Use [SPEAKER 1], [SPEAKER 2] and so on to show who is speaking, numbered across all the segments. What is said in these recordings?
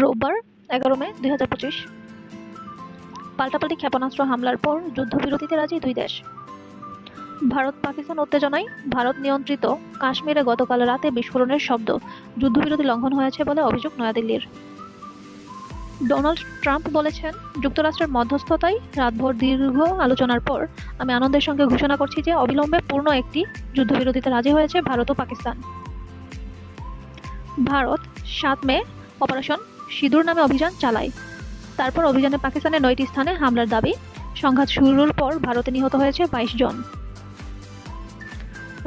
[SPEAKER 1] রোববার 11 মে 2025 পাল্টাপাল্টি ক্ষেপণাস্ত্র হামলার পর যুদ্ধবিরতিতে রাজি দুই দেশ। ভারত পাকিস্তান উত্তেজনায় ভারত নিয়ন্ত্রিত কাশ্মীরে গতকাল রাতে বিস্ফোরণের শব্দ, যুদ্ধবিরতি লঙ্ঘন হয়েছে বলে অভিযোগ নয়াদিল্লির। ডোনাল্ড ট্রাম্প বলেছেন, যুক্তরাষ্ট্রের মধ্যস্থতায় রাতভর দীর্ঘ আলোচনার পর আমি আনন্দের সঙ্গে ঘোষণা করছি যে অবিলম্বে পূর্ণ একটি যুদ্ধবিরতিতে রাজি হয়েছে ভারত ও পাকিস্তান। ভারত 7 মে অপারেশন সিঁদুর নামে অভিযান চালায়। তারপর অভিযানে পাকিস্তানের 9টি স্থানে হামলার দাবি। সংঘাত শুরুর পর ভারতে নিহত হয়েছে 22 জন।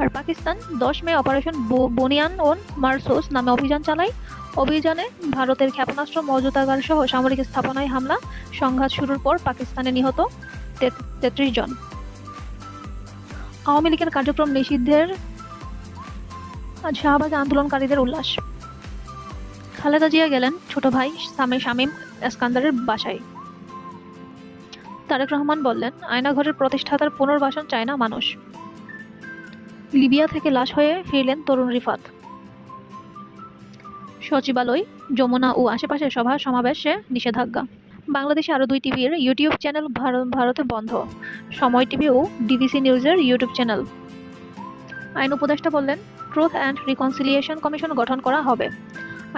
[SPEAKER 1] আর পাকিস্তান 10 মে অপারেশন বনিয়ান ওন মারসোস নামে অভিযান চালায়। অভিযানে ভারতের ক্ষেপণাস্ত্র মজুতাগার সহ সামরিক স্থাপনায় হামলা। সংঘাত শুরুর পর পাকিস্তানে নিহত 33 জন। আওয়ামী লীগের কার্যক্রম নিষিদ্ধের আজ শাহবাগে আন্দোলনকারীদের উল্লাস। খালেদা জিয়া গেলেন ছোট ভাই শামীম এসকান্দারের বাসায়। তারেক রহমান বললেন, আয়নাঘরের প্রতিষ্ঠাতার পুনর্বাসন চায় না মানুষ। লিবিয়া থেকে লাশ হয়ে ফিরলেন তরুণ রিফাত। সচিবালয়, যমুনা ও আশেপাশের সভা সমাবেশে নিষেধাজ্ঞা। বাংলাদেশে আরও 2 টিভির ইউটিউব চ্যানেল ভারতে বন্ধ। সময় টিভি ও ডিবিসি নিউজের ইউটিউব চ্যানেল। আইন উপদেষ্টা বললেন, ট্রুথ অ্যান্ড রিকনসিলিয়েশন কমিশন গঠন করা হবে।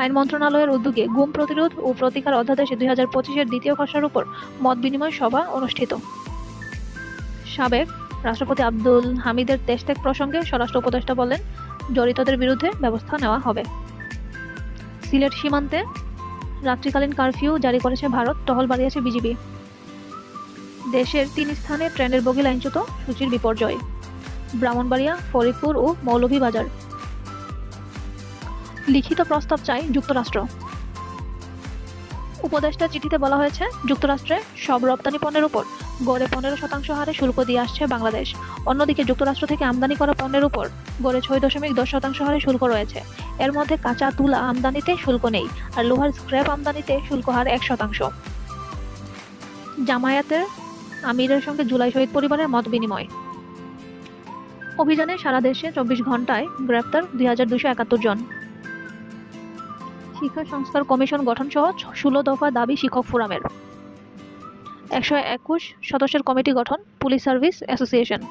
[SPEAKER 1] আইন মন্ত্রণালয়ের উদ্যোগে গুম প্রতিরোধ ও প্রতিকার অধ্যাদেশে 2025-এর দ্বিতীয় খসড়ার উপর মত বিনিময় সভা অনুষ্ঠিত। সাবেক রাষ্ট্রপতি আব্দুল হামিদের দেশত্যাগ প্রসঙ্গে স্বরাষ্ট্র উপদেষ্টা বললেন, জড়িতদের বিরুদ্ধে ব্যবস্থা নেওয়া হবে। সিলেট সীমান্তে রাত্রিকালীন কারফিউ জারি করেছে ভারত, টহল বাড়িয়েছে বিজিবি। দেশের 3 স্থানে ট্রেনের বগি লাইনচ্যুত, সূচির বিপর্যয়। ব্রাহ্মণবাড়িয়া, ফরিদপুর ও মৌলভীবাজার। লিখিত প্রস্তাব চায় যুক্তরাষ্ট্র। উপদেষ্টা চিঠিতে বলা হয়েছে, যুক্তরাষ্ট্রে সব রপ্তানি পণ্যের উপর গড়ে 15% হারে শুল্ক দিয়ে আসছে বাংলাদেশ। অন্যদিকে যুক্তরাষ্ট্র থেকে আমদানি করা পণ্যের উপর গড়ে 6.10% হারে শুল্ক রয়েছে। এর মধ্যে কাঁচা তুলা আমদানিতে শুল্ক নেই, আর লোহার স্ক্র্যাপ আমদানিতে শুল্ক হার 1%। জামায়াতের আমিরের সঙ্গে জুলাই শহীদ পরিবারের মত বিনিময়। অভিযানে সারা দেশে 24 ঘণ্টায় গ্রেপ্তার 2271 জন। শিক্ষা সংস্কার কমিশন গঠন সহ 16 দফা দাবি শিক্ষক ফোরামের। 121 সদস্যের কমিটি গঠন পুলিশ সার্ভিস অ্যাসোসিয়েশন।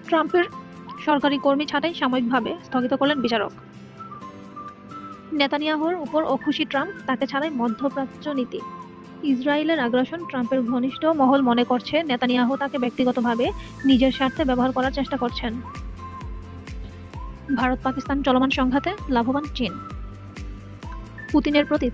[SPEAKER 1] ট্রাম্পের সরকারি কর্মী ছাঁটাই সাময়িকভাবে স্থগিত করলেন বিচারক। নেতানিয়াহুর উপর অখুশি ট্রাম্প, তাকে ছাড়াই মধ্যপ্রাচ্য নীতি। ইসরায়েলের আগ্রাসন ট্রাম্পের ঘনিষ্ঠ মহল মনে করছে নেতানিয়াহু তাকে ব্যক্তিগতভাবে নিজের স্বার্থে ব্যবহার করার চেষ্টা করছেন। ভারত পাকিস্তান চলমান সংঘাতে লাভবান চীন। পুতিনের প্রতি